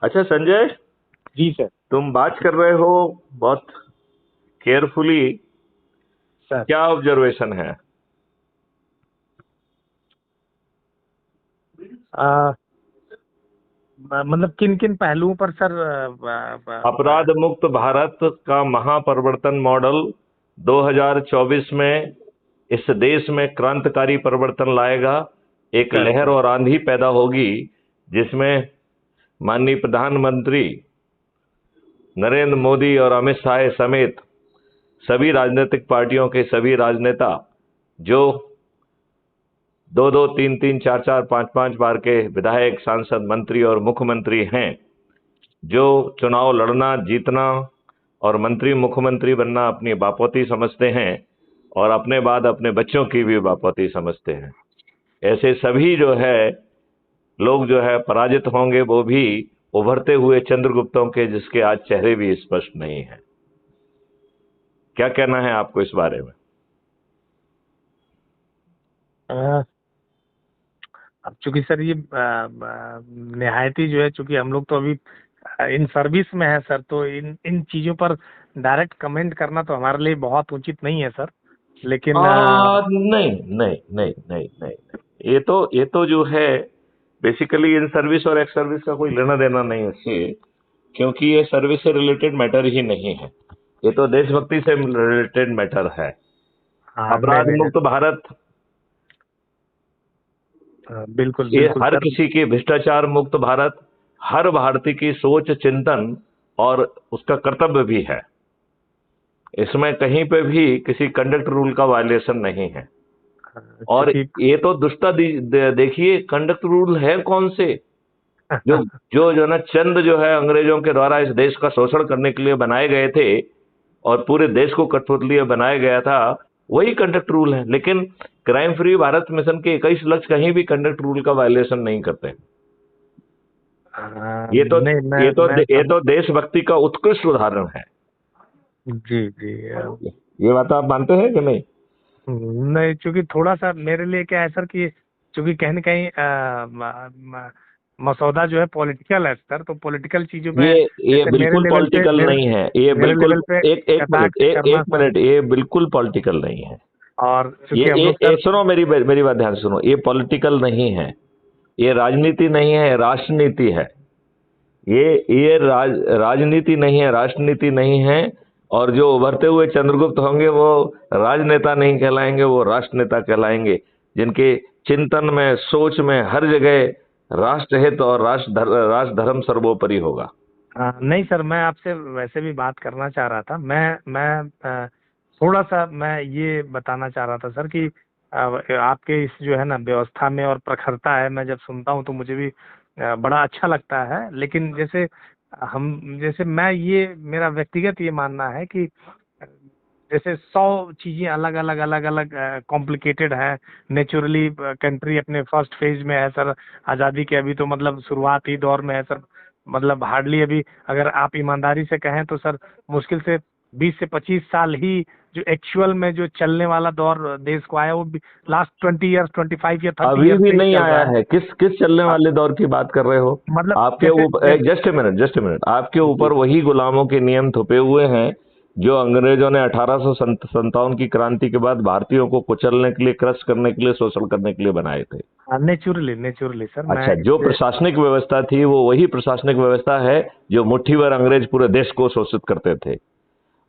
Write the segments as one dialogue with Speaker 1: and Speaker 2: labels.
Speaker 1: अच्छा संजय,
Speaker 2: जी सर।
Speaker 1: तुम बात कर रहे हो बहुत केयरफुली।
Speaker 2: सर
Speaker 1: क्या ऑब्जर्वेशन है?
Speaker 2: आ, मतलब किन किन पहलुओं पर सर?
Speaker 1: अपराध मुक्त भारत का महापरिवर्तन मॉडल 2024 में इस देश में क्रांतिकारी परिवर्तन लाएगा। एक
Speaker 2: सर
Speaker 1: लहर
Speaker 2: सर
Speaker 1: और आंधी पैदा होगी जिसमें माननीय प्रधानमंत्री नरेंद्र मोदी और अमित शाह समेत सभी राजनीतिक पार्टियों के सभी राजनेता, जो दो दो तीन तीन चार चार पांच पांच बार के विधायक, सांसद, मंत्री और मुख्यमंत्री हैं, जो चुनाव लड़ना, जीतना और मंत्री मुख्यमंत्री बनना अपनी बापौती समझते हैं और अपने बाद अपने बच्चों की भी बापौती समझते हैं, ऐसे सभी जो है लोग जो है पराजित होंगे, वो भी उभरते हुए चंद्रगुप्तों के, जिसके आज चेहरे भी स्पष्ट नहीं है। क्या कहना है आपको इस बारे में?
Speaker 2: आ, अब चूंकि सर ये निहायती जो है, चूंकि हम लोग तो अभी इन सर्विस में है सर, तो इन इन चीजों पर डायरेक्ट कमेंट करना तो हमारे लिए बहुत उचित नहीं है सर। लेकिन
Speaker 1: नहीं नहीं नहीं नहीं नहीं नहीं, ये तो जो है बेसिकली इन सर्विस और एक्स सर्विस का कोई लेना देना नहीं है इससे, क्योंकि ये सर्विस से रिलेटेड मैटर ही नहीं है। ये तो देशभक्ति से रिलेटेड मैटर है।
Speaker 2: हाँ, नहीं
Speaker 1: अपराध
Speaker 2: नहीं,
Speaker 1: मुक्त भारत,
Speaker 2: बिल्कुल
Speaker 1: ये
Speaker 2: बिल्कुल
Speaker 1: हर
Speaker 2: सर।
Speaker 1: किसी की, भ्रष्टाचार मुक्त भारत हर भारतीय की सोच, चिंतन और उसका कर्तव्य भी है। इसमें कहीं पे भी किसी कंडक्ट रूल का वायलेशन नहीं है। और
Speaker 2: चूंकि
Speaker 1: ये तो दुष्टता देखिए, कंडक्ट रूल है कौन से? जो जो जो ना चंद जो है अंग्रेजों के द्वारा इस देश का शोषण करने के लिए बनाए गए थे और पूरे देश को कठपुतली बनाया गया था, वही कंडक्ट रूल है। लेकिन क्राइम फ्री भारत मिशन के 21 लक्ष्य कहीं भी कंडक्ट रूल का वायलेशन नहीं करते। ये तो
Speaker 2: नहीं,
Speaker 1: ये तो
Speaker 2: मैं
Speaker 1: ये
Speaker 2: सब।
Speaker 1: तो देशभक्ति का उत्कृष्ट उदाहरण है।
Speaker 2: जी जी।
Speaker 1: ये बात आप मानते हैं कि नहीं?
Speaker 2: नहीं, चूंकि थोड़ा सा मेरे लिए क्या है सर कि चूंकि कहीं ना कहीं मसौदा जो है पॉलिटिकल है सर, तो पॉलिटिकल चीजों
Speaker 1: ये
Speaker 2: में
Speaker 1: ये
Speaker 2: जैसे मेरे
Speaker 1: बिल्कुल
Speaker 2: लेवल पे
Speaker 1: पॉलिटिकल
Speaker 2: मेरे
Speaker 1: नहीं है। ये
Speaker 2: मेरे
Speaker 1: बिल्कुल,
Speaker 2: लेवल पे
Speaker 1: एक एक मिनट,
Speaker 2: कटाक्ष करना
Speaker 1: एक
Speaker 2: सर।
Speaker 1: मिनट, ये बिल्कुल पॉलिटिकल नहीं है।
Speaker 2: और चूंकि हम लोग
Speaker 1: ये
Speaker 2: सर।
Speaker 1: सुनो, मेरी बात ध्यान से सुनो। ये पॉलिटिकल नहीं है, ये राजनीति नहीं है, राष्ट्रनीति है। ये राजनीति नहीं है, राष्ट्रनीति नहीं है। और जो उभरते हुए चंद्रगुप्त होंगे वो राजनेता नहीं कहलाएंगे, वो राष्ट्रनेता कहलाएंगे, जिनके चिंतन में, सोच में हर जगह राष्ट्रहित और राष्ट्र धर्म सर्वोपरि होगा।
Speaker 2: नहीं सर, मैं आपसे वैसे भी बात करना चाह रहा था। मैं थोड़ा सा मैं ये बताना चाह रहा था सर कि आपके इस जो है ना व्यवस्था में और प्रखरता है, मैं जब सुनता हूँ तो मुझे भी बड़ा अच्छा लगता है। लेकिन जैसे मैं ये मेरा व्यक्तिगत ये मानना है कि जैसे 100 चीजें अलग अलग अलग अलग कॉम्प्लिकेटेड है। नेचुरली कंट्री अपने फर्स्ट फेज में है सर, आज़ादी के अभी तो मतलब शुरुआती दौर में है सर। मतलब हार्डली अभी अगर आप ईमानदारी से कहें तो सर मुश्किल से 20 से 25 साल ही जो एक्चुअल में जो चलने वाला दौर देश को आया, वो लास्ट 20 ईयर्स, 25 या 30
Speaker 1: अभी
Speaker 2: ईयर्स
Speaker 1: भी
Speaker 2: से ही
Speaker 1: नहीं
Speaker 2: चल
Speaker 1: आया
Speaker 2: रहा है।
Speaker 1: है। किस चलने
Speaker 2: हाँ,
Speaker 1: वाले दौर की बात कर रहे हो?
Speaker 2: मतलब
Speaker 1: आपके
Speaker 2: जैसे
Speaker 1: ऊपर,
Speaker 2: जैसे
Speaker 1: जस्ट ए मिनट, आपके
Speaker 2: जी।
Speaker 1: ऊपर वही गुलामों के नियम थोपे हुए हैं जो अंग्रेजों ने 1857 की क्रांति के बाद भारतीयों को कुचलने के लिए, क्रश करने के लिए, शोषण करने के लिए बनाए थे।
Speaker 2: हाँ, नेचुरली नेचुरली सर, मैं
Speaker 1: अच्छा, जो
Speaker 2: इससे।
Speaker 1: प्रशासनिक व्यवस्था थी वो वही प्रशासनिक व्यवस्था है जो मुट्ठी भर अंग्रेज पूरे देश को शोषित करते थे।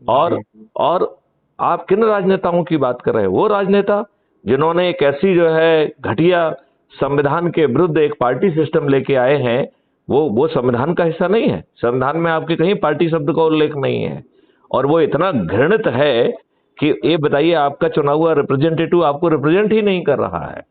Speaker 1: और
Speaker 2: जी
Speaker 1: और आप किन राजनेताओं की बात कर रहे हैं? वो राजनेता जिन्होंने एक ऐसी जो है घटिया संविधान के विरुद्ध एक पार्टी सिस्टम लेके आए हैं, वो संविधान का हिस्सा नहीं है। संविधान में आपके कहीं पार्टी शब्द का उल्लेख नहीं है। और वो इतना घृणित है कि ये बताइए, आपका चुना हुआ रिप्रेजेंटेटिव आपको रिप्रेजेंट ही नहीं कर रहा है।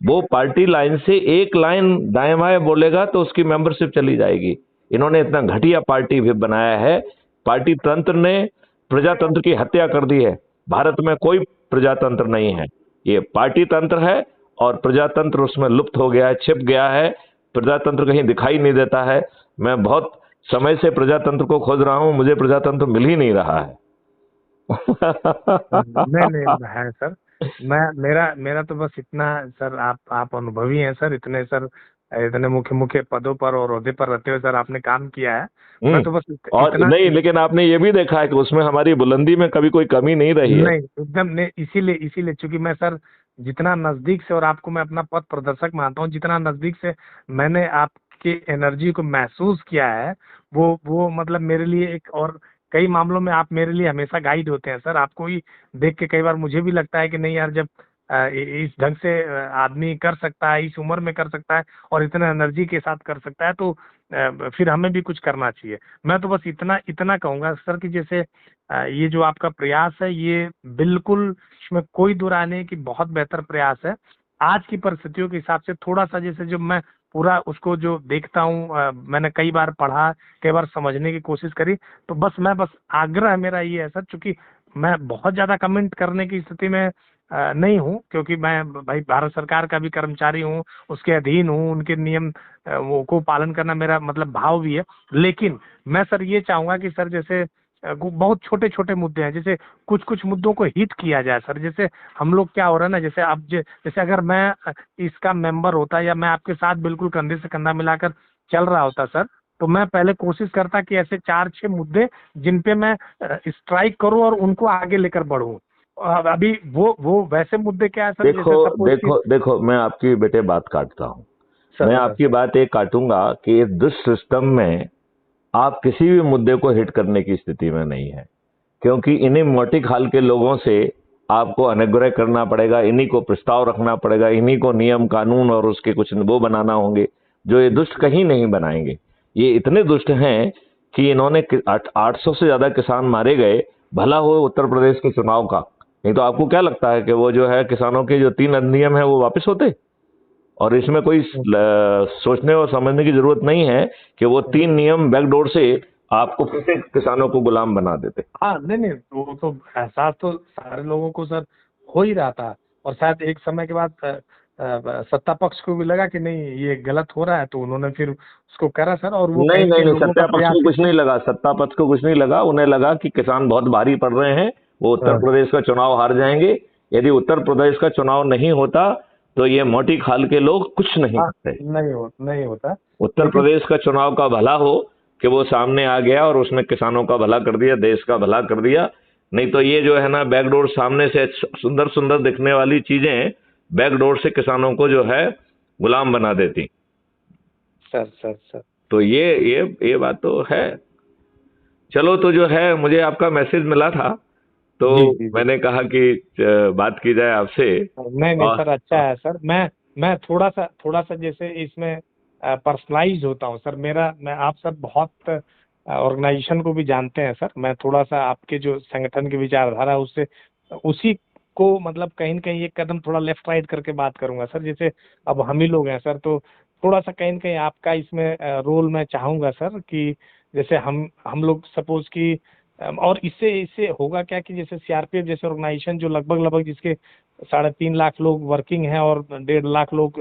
Speaker 1: वो पार्टी लाइन से एक लाइन दाएं बाएं बोलेगा तो उसकी मेंबरशिप चली जाएगी। इन्होंने इतना घटिया पार्टी भी बनाया है। पार्टी तंत्र ने प्रजातंत्र की हत्या कर दी है। भारत में कोई प्रजातंत्र नहीं है, ये पार्टी तंत्र है। और प्रजातंत्र उसमें लुप्त हो गया है, छिप गया है। प्रजातंत्र कहीं दिखाई नहीं देता है। मैं बहुत समय से प्रजातंत्र को खोज रहा हूं, मुझे प्रजातंत्र मिल ही नहीं रहा है।
Speaker 2: नहीं नहीं है सर। मैं मेरा मेरा तो बस इतना सर, आप अनुभवी हैं सर, इतने सर इतने मुख्य मुख्य पदों पर और ओहदे पर रहते हुए सर आपने काम किया है। मैं तो बस
Speaker 1: और
Speaker 2: इतना
Speaker 1: नहीं, लेकिन आपने ये भी देखा है कि उसमें हमारी बुलंदी में कभी कोई कमी नहीं रही है।
Speaker 2: नहीं, एकदम नहीं, इसीलिए इसीलिए चूंकि मैं सर जितना नजदीक से, और आपको मैं अपना पथ प्रदर्शक मानता हूँ, जितना नजदीक से मैंने आपकी एनर्जी को महसूस किया है, वो मतलब मेरे लिए एक, और कई मामलों में आप मेरे लिए हमेशा गाइड होते हैं सर। आपको ही देख के कई बार मुझे भी लगता है कि नहीं यार, जब इस ढंग से आदमी कर सकता है, इस उम्र में कर सकता है और इतना एनर्जी के साथ कर सकता है, तो फिर हमें भी कुछ करना चाहिए। मैं तो बस इतना इतना कहूंगा सर कि जैसे ये जो आपका प्रयास है, ये बिल्कुल, इसमें कोई दो राय नहीं कि बहुत बेहतर प्रयास है। आज की परिस्थितियों के हिसाब से थोड़ा सा, जैसे जब मैं पूरा उसको जो देखता हूँ, मैंने कई बार पढ़ा, कई बार समझने की कोशिश करी, तो बस आग्रह मेरा ये है सर, चूंकि मैं बहुत ज्यादा कमेंट करने की स्थिति में नहीं हूँ, क्योंकि मैं भाई भारत सरकार का भी कर्मचारी हूँ, उसके अधीन हूँ, उनके नियम वो को पालन करना मेरा मतलब भाव भी है। लेकिन मैं सर ये चाहूंगा कि सर जैसे बहुत छोटे छोटे मुद्दे हैं, जैसे कुछ कुछ मुद्दों को हिट किया जाए सर। जैसे हम लोग क्या हो रहा है ना, जैसे अब जैसे अगर मैं इसका मेंबर होता, या मैं आपके साथ बिल्कुल कंधे से कंधा मिलाकर चल रहा होता सर, तो मैं पहले कोशिश करता कि ऐसे 4-6 मुद्दे जिन पे मैं स्ट्राइक करूं और उनको आगे लेकर बढ़ूं। अभी वो वैसे मुद्दे क्या है सर,
Speaker 1: देखो
Speaker 2: जैसे सपोज की।
Speaker 1: देखो देखो, मैं आपकी बेटे बात काटता हूँ।
Speaker 2: सर
Speaker 1: मैं
Speaker 2: बताओ
Speaker 1: आपकी
Speaker 2: सर।
Speaker 1: बात एक काटूंगा कि इस दुष्ट सिस्टम में आप किसी भी मुद्दे को हिट करने की स्थिति में नहीं है, क्योंकि इन्हीं मोटी खाल के लोगों से आपको अनुग्रह करना पड़ेगा, इन्हीं को प्रस्ताव रखना पड़ेगा, इन्हीं को नियम कानून और उसके कुछ वो बनाना होंगे, जो ये दुष्ट कहीं नहीं बनाएंगे। ये इतने दुष्ट हैं कि इन्होंने 800 से ज्यादा किसान मारे गए। भला हो उत्तर प्रदेश के चुनाव का, नहीं तो आपको क्या लगता है कि वो जो है किसानों के जो 3 अधिनियम है वो वापस होते? और इसमें कोई सोचने और समझने की जरूरत नहीं है कि वो 3 नियम बैकडोर से आपको फिर से किसानों को गुलाम बना देते।
Speaker 2: हाँ, नहीं नहीं, वो तो एहसास तो सारे लोगों को सर हो ही रहा था, और शायद एक समय के बाद सत्ता पक्ष को भी लगा कि नहीं ये गलत हो रहा है, तो उन्होंने फिर उसको करा सर, और वो
Speaker 1: नहीं
Speaker 2: कहीं ना
Speaker 1: नहीं
Speaker 2: कहीं
Speaker 1: नहीं,
Speaker 2: लोगों का
Speaker 1: सत्ता पक्ष
Speaker 2: प्रयास
Speaker 1: को
Speaker 2: ही
Speaker 1: कुछ
Speaker 2: था।
Speaker 1: नहीं लगा, सत्ता पक्ष को कुछ नहीं लगा। उन्हें लगा कि किसान बहुत भारी पड़ रहे हैं, वो उत्तर
Speaker 2: हाँ,
Speaker 1: प्रदेश का चुनाव हार जाएंगे। यदि उत्तर प्रदेश का चुनाव नहीं होता तो ये मोटी खाल के लोग कुछ नहीं
Speaker 2: हाँ,
Speaker 1: करते।
Speaker 2: नहीं होता।
Speaker 1: उत्तर
Speaker 2: लेकिन
Speaker 1: प्रदेश का चुनाव का भला हो कि वो सामने आ गया और उसने किसानों का भला कर दिया, देश का भला कर दिया। नहीं तो ये जो है ना, बैकडोर सामने से सुंदर सुंदर दिखने वाली चीजें बैकडोर से किसानों को जो है गुलाम बना देती।
Speaker 2: Sir sir sir.
Speaker 1: तो ये बात तो है। चलो, तो जो है मुझे आपका मैसेज मिला था, तो
Speaker 2: जी जी जी।
Speaker 1: मैंने कहा कि बात की जाए आपसे।
Speaker 2: नहीं नहीं
Speaker 1: और
Speaker 2: सर, अच्छा है सर। मैं थोड़ा सा जैसे इसमें पर्सनलाइज होता हूँ सर। मैं आप सर बहुत ऑर्गेनाइजेशन को भी जानते हैं सर। मैं थोड़ा सा आपके जो संगठन की विचारधारा है उससे, उसी को मतलब कहीं न कहीं एक कदम थोड़ा लेफ्ट राइट करके बात करूंगा सर। जैसे अब हम ही लोग हैं सर, तो थोड़ा सा कहीं न कहीं आपका इसमें रोल मैं चाहूंगा सर, कि जैसे हम लोग सपोज कि और इससे इससे होगा क्या कि जैसे सीआरपीएफ जैसे ऑर्गेनाइजेशन जो लगभग लगभग जिसके 3.5 लाख लोग वर्किंग हैं और 1.5 लाख लोग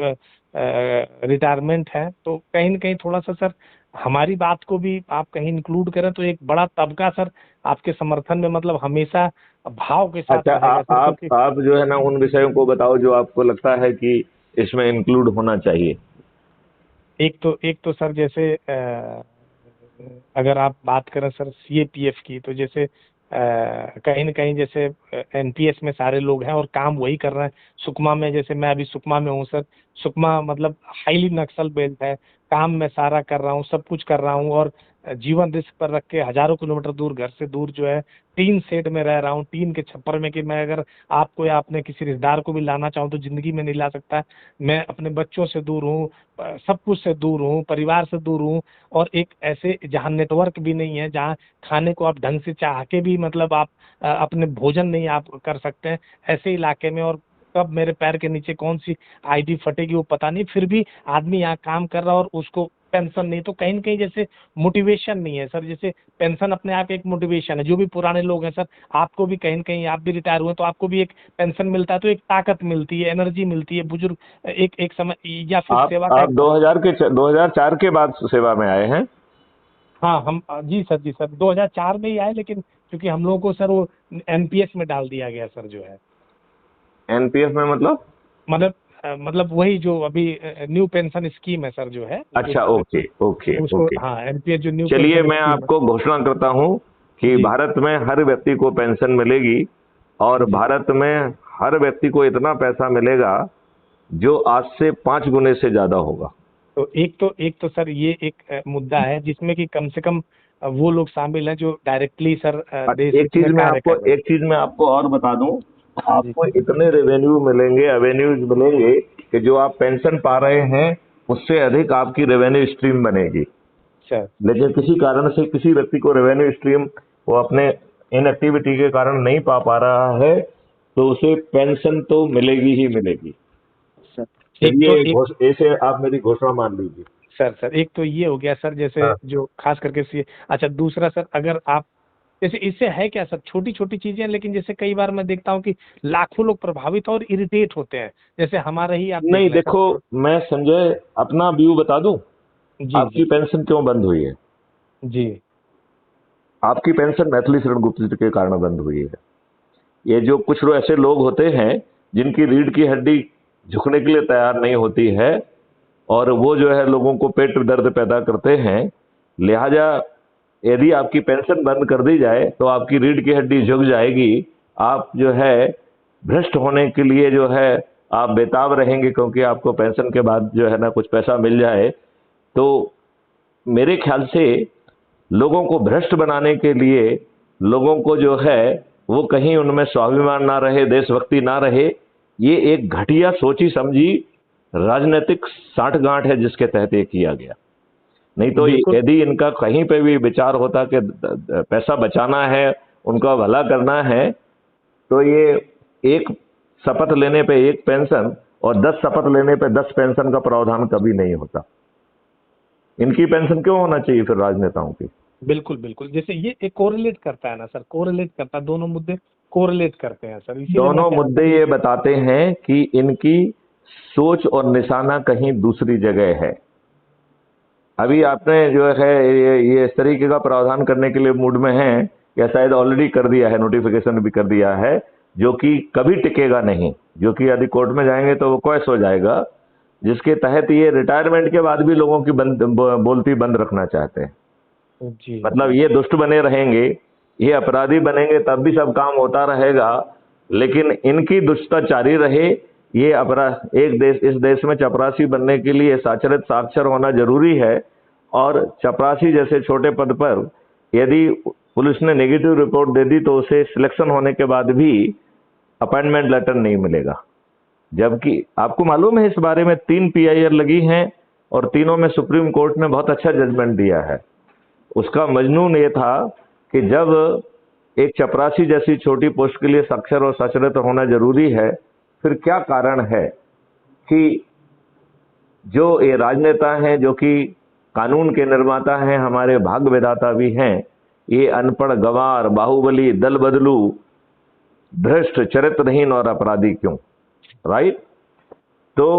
Speaker 2: रिटायरमेंट हैं, तो कहीं न कहीं थोड़ा सा सर हमारी बात को भी आप कहीं इंक्लूड करें, तो एक बड़ा तबका सर आपके समर्थन में मतलब हमेशा भाव के साथ
Speaker 1: अच्छा,
Speaker 2: रहेगा सर, क्योंकि
Speaker 1: आप जो है ना उन विषयों को बताओ जो आपको लगता है कि इसमें इंक्लूड होना चाहिए।
Speaker 2: एक तो सर जैसे अगर आप बात करें सर सीएपीएफ की, तो जैसे कहीं न कहीं जैसे एनपीएस में सारे लोग हैं और काम वही कर रहे हैं। सुकमा में, जैसे मैं अभी सुकमा में हूँ सर, सुकमा मतलब हाईली नक्सल बेल्ट है। काम मैं सारा कर रहा हूँ, सब कुछ कर रहा हूँ, और जीवन रिस्क पर रख के हजारों किलोमीटर दूर, घर से दूर जो है, टीन सेट में रह रहा हूँ, टीन के छप्पर में, कि मैं अगर आपको या अपने किसी रिश्तेदार को भी लाना चाहूँ तो जिंदगी में नहीं ला सकता। मैं अपने बच्चों से दूर हूँ, सब कुछ से दूर हूँ, परिवार से दूर हूँ, और एक ऐसे जहाँ नेटवर्क भी नहीं है, जहाँ खाने को आप ढंग से चाह के भी मतलब आप अपने भोजन नहीं आप कर सकते हैं, ऐसे इलाके में। और कब मेरे पैर के नीचे कौन सी आईडी फटेगी वो पता नहीं, फिर भी आदमी यहाँ काम कर रहा है और उसको पेंशन नहीं। तो कहीं न कहीं जैसे मोटिवेशन नहीं है सर। जैसे पेंशन अपने आप एक मोटिवेशन है। जो भी पुराने लोग हैं सर, आपको भी कहीं न कहीं, आप भी रिटायर हुए तो आपको भी एक पेंशन मिलता है, तो एक ताकत मिलती है, एनर्जी मिलती है। बुजुर्ग एक एक समय, या फिर सेवा का
Speaker 1: आप
Speaker 2: एक।
Speaker 1: 2004 के बाद सेवा में आए हैं?
Speaker 2: हाँ, हम जी सर, जी सर, 2004 में ही आए, लेकिन क्योंकि हम लोगों को सर वो एनपीएस में डाल दिया गया सर, जो है
Speaker 1: एनपीएफ में मतलब?
Speaker 2: मतलब मतलब वही जो अभी न्यू पेंशन स्कीम है सर जो है,
Speaker 1: अच्छा, ओके ओके
Speaker 2: उसको,
Speaker 1: ओके।
Speaker 2: हाँ, एनपीएस जो न्यू
Speaker 1: चलिए
Speaker 2: पेंशन
Speaker 1: मैं
Speaker 2: स्कीम है।
Speaker 1: आपको घोषणा करता हूं कि
Speaker 2: जी
Speaker 1: भारत में हर व्यक्ति को पेंशन मिलेगी, और
Speaker 2: जी।
Speaker 1: भारत में हर व्यक्ति को इतना पैसा मिलेगा जो आज से 5 गुने से ज्यादा होगा।
Speaker 2: तो सर ये एक मुद्दा है जिसमें कि कम से कम वो लोग शामिल हैं जो डायरेक्टली सर देश
Speaker 1: एक
Speaker 2: हित
Speaker 1: चीज
Speaker 2: में
Speaker 1: मैं
Speaker 2: कार्य
Speaker 1: आपको
Speaker 2: कर रहे हैं।
Speaker 1: एक चीज मैं आपको और बता दूं,
Speaker 2: जी
Speaker 1: आपको इतने रेवेन्यू मिलेंगे, एवेन्यूज मिलेंगे कि जो आप पेंशन पा रहे हैं उससे अधिक आपकी रेवेन्यू स्ट्रीम बनेगी।
Speaker 2: सर।
Speaker 1: लेकिन किसी कारण से किसी व्यक्ति को रेवेन्यू स्ट्रीम वो अपने इनएक्टिविटी के कारण नहीं पा रहा है, तो उसे पेंशन तो मिलेगी ही मिलेगी।
Speaker 2: सर
Speaker 1: चलिए ऐसे आप मेरी घोषणा मान लीजिए।
Speaker 2: सर एक तो ये हो गया सर, जैसे
Speaker 1: हाँ।
Speaker 2: जो खास करके अच्छा, दूसरा सर, अगर आप जैसे इससे है क्या सर, छोटी छोटी चीजें हैं, लेकिन जैसे कई बार मैं देखता हूँ कि लाखों लोग प्रभावित और इरिटेट होते हैं। जैसे हमारा ही आप देख
Speaker 1: नहीं
Speaker 2: लें सर।
Speaker 1: देखो, मैं संजय अपना व्यू बता दूं,
Speaker 2: जी
Speaker 1: आपकी
Speaker 2: जी
Speaker 1: पेंशन क्यों बंद हुई है।
Speaker 2: जी।
Speaker 1: आपकी पेंशन मैथिली शरण गुप्त जी के कारण बंद हुई है। ये जो कुछ लोग ऐसे लोग होते हैं जिनकी रीढ़ की हड्डी झुकने के लिए तैयार नहीं होती है, और वो जो है लोगों को पेट दर्द पैदा करते हैं, लिहाजा यदि आपकी पेंशन बंद कर दी जाए तो आपकी रीढ़ की हड्डी झुक जाएगी। आप जो है भ्रष्ट होने के लिए जो है आप बेताब रहेंगे, क्योंकि आपको पेंशन के बाद जो है ना कुछ पैसा मिल जाए। तो मेरे ख्याल से लोगों को भ्रष्ट बनाने के लिए, लोगों को जो है वो कहीं उनमें स्वाभिमान ना रहे, देशभक्ति ना रहे, ये एक घटिया सोची समझी राजनीतिक साठगांठ है जिसके तहत ये किया गया। नहीं तो
Speaker 2: बिल्कुल
Speaker 1: यदि इनका कहीं पे भी विचार होता कि पैसा बचाना है, उनका भला करना है, तो ये एक शपथ लेने पे एक पेंशन और 10 शपथ लेने पे 10 पेंशन का प्रावधान कभी नहीं होता। इनकी पेंशन क्यों होना चाहिए फिर राजनेताओं की।
Speaker 2: बिल्कुल बिल्कुल, जैसे ये एक कोरिलेट करता है ना सर, कोरिलेट करता है, दोनों मुद्दे कोरिलेट करते हैं सर, इसीलिए मैं
Speaker 1: दोनों
Speaker 2: कह रहा था।
Speaker 1: मुद्दे ये बताते हैं कि इनकी सोच और निशाना कहीं दूसरी जगह है। अभी आपने जो है ये इस तरीके का प्रावधान करने के लिए मूड में है, या शायद ऑलरेडी कर दिया है, नोटिफिकेशन भी कर दिया है, जो कि कभी टिकेगा नहीं, जो कि यदि कोर्ट में जाएंगे तो वो क्वैश हो जाएगा, जिसके तहत ये रिटायरमेंट के बाद भी लोगों की बोलती बंद रखना चाहते हैं।
Speaker 2: जी
Speaker 1: मतलब ये दुष्ट बने रहेंगे, ये अपराधी बनेंगे, तब भी सब काम होता रहेगा, लेकिन इनकी दुष्टता जारी रहे। ये अपराध, एक देश, इस देश में चपरासी बनने के लिए साक्षरत साक्षर होना जरूरी है, और चपरासी जैसे छोटे पद पर यदि पुलिस ने नेगेटिव रिपोर्ट दे दी तो उसे सिलेक्शन होने के बाद भी अपॉइंटमेंट लेटर नहीं मिलेगा। जबकि आपको मालूम है इस बारे में 3 PIR लगी हैं, और तीनों में सुप्रीम कोर्ट ने बहुत अच्छा जजमेंट दिया है। उसका मजनून ये था कि जब एक चपरासी जैसी छोटी पोस्ट के लिए साक्षर और साक्षरता होना जरूरी है, फिर क्या कारण है कि जो ये राजनेता हैं, जो कि कानून के निर्माता हैं, हमारे भाग्य विधाता भी हैं, ये अनपढ़, गंवार, बाहुबली, दल बदलू, भ्रष्ट, चरित्रहीन और अपराधी क्यों। राइट। तो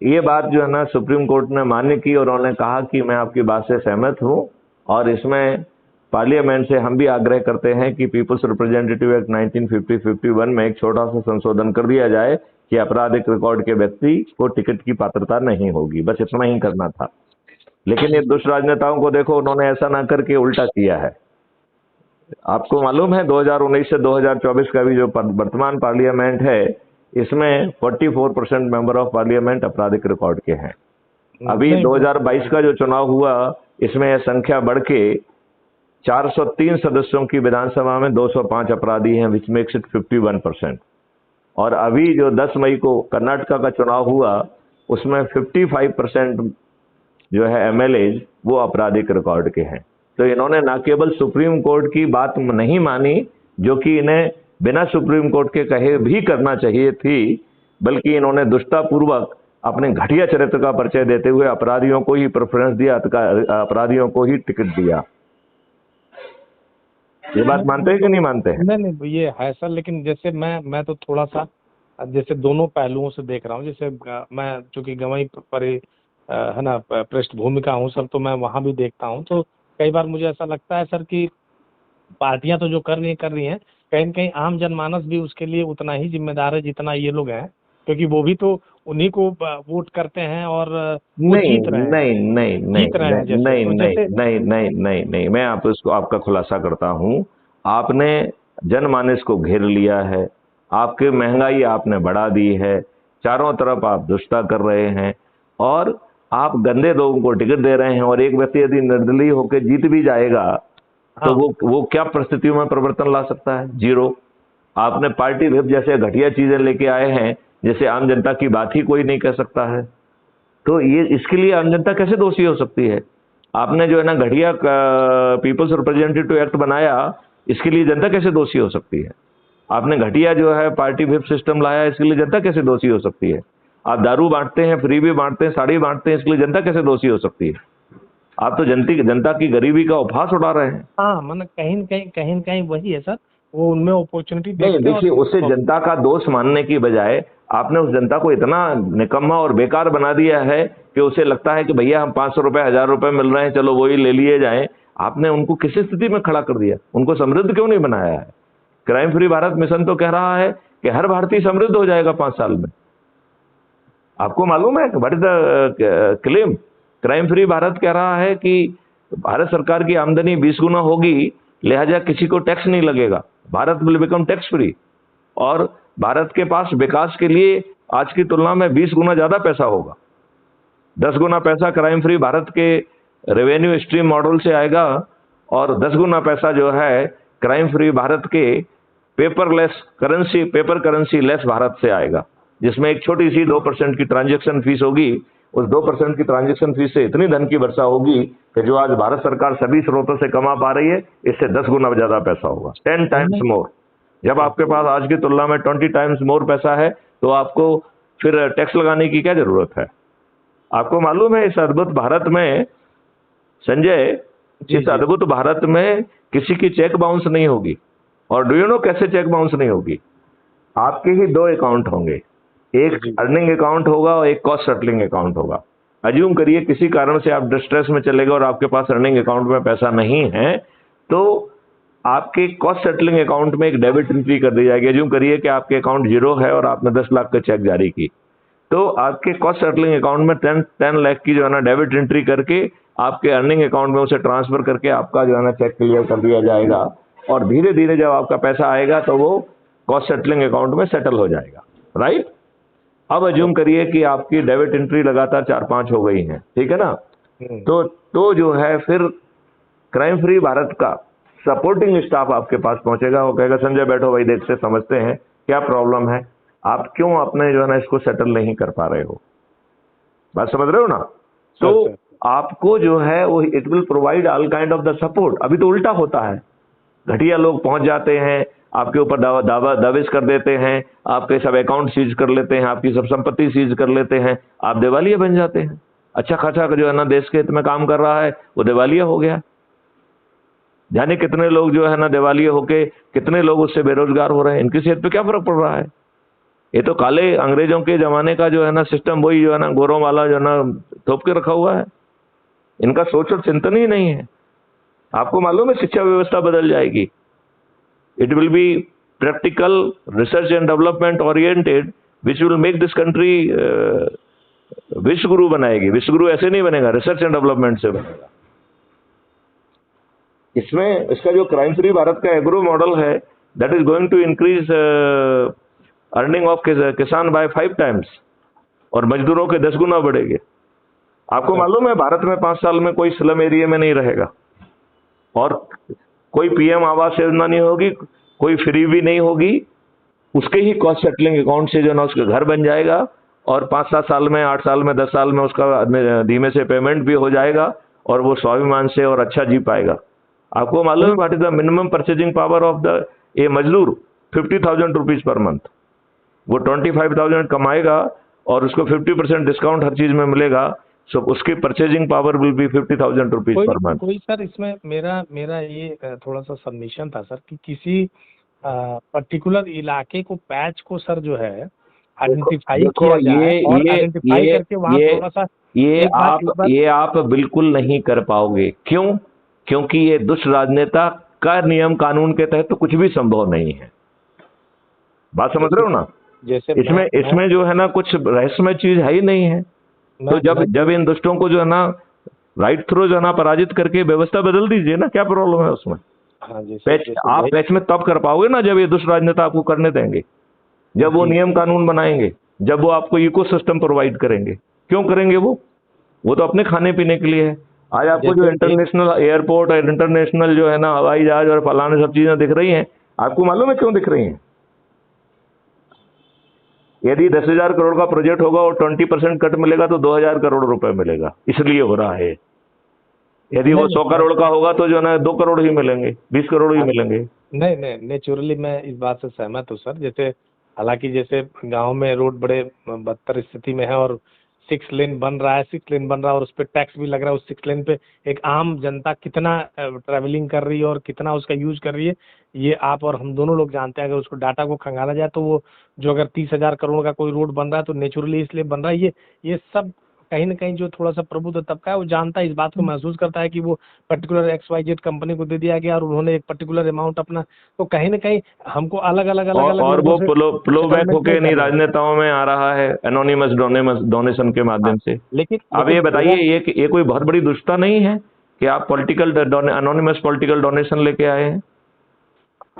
Speaker 1: ये बात जो है ना सुप्रीम कोर्ट ने मान्य की, और उन्होंने कहा कि मैं आपकी बात से सहमत हूं, और इसमें पार्लियामेंट से हम भी आग्रह करते हैं कि पीपल्स रिप्रेजेंटेटिव एक्ट 1950-51 में एक छोटा सा संशोधन कर दिया जाए कि आपराधिक रिकॉर्ड के व्यक्ति को टिकट की पात्रता नहीं होगी। बस इतना ही करना था। लेकिन ये दुष्ट राजनेताओं को देखो, उन्होंने ऐसा ना करके उल्टा किया है। आपको मालूम है 2019 से 2024 का भी जो वर्तमान पार्लियामेंट है, इसमें 44% मेंबर ऑफ पार्लियामेंट आपराधिक रिकॉर्ड के हैं। अभी
Speaker 2: नहीं,
Speaker 1: 2022 का जो चुनाव हुआ, इसमें यह संख्या बढ़ के 403 सदस्यों की विधानसभा में 205 अपराधी हैं, विच मेक्स इट 51%। और अभी जो 10 मई को कर्नाटका का चुनाव हुआ, उसमें 55% जो है MLAs वो आपराधिक रिकॉर्ड के हैं। तो इन्होंने न केवल सुप्रीम कोर्ट की बात नहीं मानी, जो कि इन्हें बिना सुप्रीम कोर्ट के कहे भी करना चाहिए थी, बल्कि इन्होंने दुष्टतापूर्वक अपने घटिया चरित्र का परिचय देते हुए अपराधियों को ही प्रेफरेंस दिया, अपराधियों को ही टिकट दिया। ये बात मानते हैं कि नहीं मानते हैं।
Speaker 2: नहीं नहीं, ये है सर, लेकिन जैसे मैं तो थोड़ा सा जैसे दोनों पहलुओं से देख रहा हूँ। जैसे मैं चूंकि गंवई पर है ना पृष्ठभूमि का हूँ सर, तो मैं वहाँ भी देखता हूँ। तो कई बार मुझे ऐसा लगता है सर कि पार्टियां तो जो कर रही हैं, कहीं न कहीं आम जनमानस भी उसके लिए उतना ही जिम्मेदार है जितना ये लोग हैं, क्योंकि वो भी तो उन्हीं को वोट करते हैं और वो
Speaker 1: नहीं
Speaker 2: जीत रहे हैं,
Speaker 1: नहीं नहीं नहीं
Speaker 2: जीत रहे हैं जैसे,
Speaker 1: नहीं
Speaker 2: तो
Speaker 1: नहीं
Speaker 2: जैसे
Speaker 1: नहीं नहीं नहीं नहीं, मैं आप इसको आपका खुलासा करता हूं। आपने जनमानस को घेर लिया है, आपकी महंगाई आपने बढ़ा दी है, चारों तरफ आप दुष्टता कर रहे हैं, और आप गंदे लोगों को टिकट दे रहे हैं। और एक व्यक्ति यदि निर्दलीय होकर जीत भी जाएगा तो
Speaker 2: हाँ
Speaker 1: वो क्या परिस्थितियों में परिवर्तन ला सकता है? जीरो। आपने पार्टी व्हिप जैसे घटिया चीजें लेके आए हैं, जैसे आम जनता की बात ही कोई नहीं कह सकता है। तो ये इसके लिए आम जनता कैसे दोषी हो सकती है? आपने जो है ना घटिया पीपल्स रिप्रेजेंटेटिव एक्ट बनाया, इसके लिए जनता कैसे दोषी हो सकती है? आपने घटिया जो है पार्टी व्हिप सिस्टम लाया, इसके लिए जनता कैसे दोषी हो सकती है? आप दारू बांटते हैं, फ्री भी बांटते हैं, साड़ी बांटते हैं, इसके लिए जनता कैसे दोषी हो सकती है? आप तो जनता की गरीबी का उपहास उड़ा रहे हैं।
Speaker 2: हाँ, मतलब कहीं न कहीं वही है सर, वो उनमें अपॉर्चुनिटी
Speaker 1: नहीं
Speaker 2: देखते हैं
Speaker 1: देखिए, उससे
Speaker 2: और
Speaker 1: जनता का दोष मानने की बजाय आपने उस जनता को इतना निकम्मा और बेकार बना दिया है कि उसे लगता है कि भैया हम 500 रुपए 1000 रुपए मिल रहे हैं, चलो वही ले लिए जाएं। आपने उनको किस स्थिति में खड़ा कर दिया? उनको समृद्ध क्यों नहीं बनाया है? क्राइम फ्री भारत मिशन तो कह रहा है कि हर भारतीय समृद्ध हो जाएगा 5 साल में। आपको मालूम है what is the claim? Crime free Bharat कह रहा है कि भारत सरकार की आमदनी 20 गुना होगी, लिहाजा किसी को टैक्स नहीं लगेगा, Bharat will become tax free. और भारत के पास विकास के लिए आज की तुलना में 20 गुना ज्यादा पैसा होगा। 10 गुना पैसा क्राइम फ्री भारत के रेवेन्यू स्ट्रीम मॉडल से आएगा, और 10 गुना पैसा जो है क्राइम फ्री भारत के पेपर करेंसी लेस भारत से आएगा, जिसमें एक छोटी सी 2% की ट्रांजैक्शन फीस होगी। उस 2% की ट्रांजैक्शन फीस से इतनी धन की वर्षा होगी कि जो आज भारत सरकार सभी स्रोतों से कमा पा रही है, इससे 10 गुना ज्यादा पैसा होगा, 10 टाइम्स मोर। जब आपके पास आज की तुलना में 20 टाइम्स मोर पैसा है, तो आपको फिर टैक्स लगाने की क्या जरूरत है? आपको मालूम है इस अद्भुत भारत में, संजय, इस अद्भुत भारत में किसी की चेक बाउंस नहीं होगी। और डू यू नो कैसे चेक बाउंस नहीं होगी? आपके ही 2 अकाउंट होंगे, एक अर्निंग अकाउंट होगा और एक कॉस्ट सेटलिंग अकाउंट होगा। अज्यूम करिए किसी कारण से आप डिस्ट्रेस में चले गए और आपके पास अर्निंग अकाउंट में पैसा नहीं है, तो आपके कॉस्ट सेटलिंग अकाउंट में एक डेबिट एंट्री कर दी जाएगी। अज्यूम करिए कि आपके अकाउंट 0 है और आपने 10 लाख का चेक जारी की, तो आपके कॉस्ट सेटलिंग अकाउंट में 10 लाख की जो है ना डेबिट एंट्री करके आपके अर्निंग अकाउंट में उसे ट्रांसफर करके आपका जो है ना चेक क्लियर कर दिया जाएगा। और धीरे धीरे जब आपका पैसा आएगा तो वो कॉस्ट सेटलिंग अकाउंट में सेटल हो जाएगा, राइट? अब अज्यूम करिए कि आपकी डेबिट एंट्री लगातार 4-5 हो गई हैं, ठीक है ना? तो जो है फिर क्राइम फ्री भारत का सपोर्टिंग स्टाफ आपके पास पहुंचेगा, वो कहेगा संजय बैठो भाई, देखते समझते हैं क्या प्रॉब्लम है, आप क्यों अपने जो है ना इसको सेटल नहीं कर पा रहे हो। बात समझ रहे हो ना? तो आपको जो है वो it will provide all kind of the support. अभी तो उल्टा होता है, घटिया लोग पहुंच जाते हैं, आपके ऊपर दावेज कर देते हैं, आपके सब अकाउंट सीज कर लेते हैं, आपकी सब संपत्ति सीज कर लेते हैं, आप दिवालिया बन जाते हैं। अच्छा खासा जो है ना देश के हित में काम कर रहा है, वो दिवालिया हो गया। जाने कितने लोग जो है ना दिवालिया होके, कितने लोग उससे बेरोजगार हो रहे हैं, इनकी सेहत पे क्या फर्क पड़ रहा है? ये तो काले अंग्रेजों के जमाने का जो है ना सिस्टम, वही जो है ना गोरों वाला जो है ना थोप के रखा हुआ है। इनका सोच और चिंतन ही नहीं है। आपको मालूम है शिक्षा व्यवस्था बदल जाएगी। It will be practical, research and development oriented, which will make this country विश्व गुरु बनाएगी। विश्व गुरु ऐसे नहीं बनेगा, रिसर्च एंड डेवलपमेंट से बनेगा। इसमें इसका जो क्राइम फ्री भारत का एग्रो मॉडल है, that is going to increase earning of किसान बाय 5 टाइम्स, और मजदूरों के 10 गुना बढ़ेंगे। आपको मालूम है भारत में 5 साल में कोई स्लम एरिया में नहीं रहेगा, और कोई पीएम आवास योजना नहीं होगी, कोई फ्री भी नहीं होगी, उसके ही कॉस्ट सेटलिंग अकाउंट से जो ना उसका घर बन जाएगा, और 5-7 साल में, 8 साल में, 10 साल में उसका धीमे से पेमेंट भी हो जाएगा, और वो स्वाभिमान से और अच्छा जी पाएगा। आपको मालूम है what is the minimum purchasing power of the ए मजदूर? 50,000 रुपीज पर मंथ। वो 25,000 कमाएगा और उसको 50% डिस्काउंट हर चीज में मिलेगा, सो उसकी purchasing power will be 50,000 rupees per month.
Speaker 2: कोई सर इसमें मेरा ये थोड़ा सा सबमिशन था सर कि किसी पर्टिकुलर इलाके को, पैच को सर जो है आइडेंटिफाई किया जाए, और आइडेंटिफाई करके वहाँ थोड़ा सा
Speaker 1: ये आप बिल्कुल नहीं कर पाओगे। क्यों? क्योंकि ये दुष्ट राजनेता का नियम कानून के तहत तो कुछ भी संभव नहीं है। बात समझ रहे हो ना?
Speaker 2: जैसे
Speaker 1: इसमें जो है ना कुछ रहस्यमय चीज है ही नहीं है। तो जब इन दुष्टों को जो है ना राइट थ्रू जो है ना पराजित करके व्यवस्था बदल दीजिए ना, क्या प्रॉब्लम है उसमें?
Speaker 2: हाँ जी
Speaker 1: आप पैच में तब कर पाओगे ना जब ये दुष्ट राजनेता आपको करने देंगे, जब वो नियम कानून बनाएंगे, जब वो आपको इकोसिस्टम प्रोवाइड करेंगे। क्यों करेंगे? वो तो अपने खाने पीने के लिए है। आज आपको जो इंटरनेशनल एयरपोर्ट और इंटरनेशनल जो है ना हवाई जहाज और फलाने सब चीजें दिख रही हैं, आपको मालूम है क्यों दिख रही हैं? यदि 10,000 करोड़ का प्रोजेक्ट होगा और 20% कट मिलेगा तो 2,000 करोड़ रुपए मिलेगा, इसलिए हो रहा है। यदि वो 100 करोड़ का होगा तो जो है ना 2 करोड़ ही मिलेंगे, 20 करोड़ ही मिलेंगे।
Speaker 2: नहीं, नेचुरली मैं इस बात से सहमत हूँ सर। जैसे हालांकि जैसे गांव में रोड बड़े बदतर स्थिति में है और 6 लेन बन रहा है और उस पर टैक्स भी लग रहा है। उस 6 लेन पे एक आम जनता कितना ट्रैवलिंग कर रही है और कितना उसका यूज कर रही है, ये आप और हम दोनों लोग जानते हैं। अगर उसको डाटा को खंगाला जाए तो वो जो अगर 30,000 करोड़ का कोई रोड बन रहा है तो नेचुरली इसलिए बन रहा है। ये सब कहीं ना कहीं जो थोड़ा सा प्रबुद्ध तबका है वो जानता है, इस बात को महसूस करता है कि वो पर्टिकुलर XYZ कंपनी को दे दिया गया और उन्होंने एक पर्टिकुलर अमाउंट अपना, तो कहीं ना कहीं हमको अलग अलग
Speaker 1: और वो फ्लो बैक होके नहीं राजनेताओं में आ रहा है एनोनिमस डोनेशन के माध्यम से। लेकिन अब ये बताइए, ये कोई बहुत बड़ी दुष्टता नहीं है कि आप एनोनिमस पॉलिटिकल डोनेशन लेके आए हैं?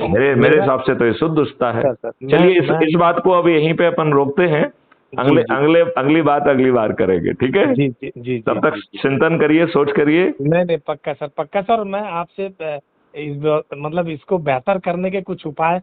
Speaker 1: मेरे हिसाब से तो ये शुद्ध दुष्टता है। चलिए इस बात को अब यहीं पे अपन रोकते हैं। अगली बात अगली बार करेंगे, ठीक है?
Speaker 2: जी।
Speaker 1: तब तक चिंतन करिए, सोच करिए।
Speaker 2: नहीं, पक्का सर। मैं आपसे मतलब इसको बेहतर करने के कुछ उपाय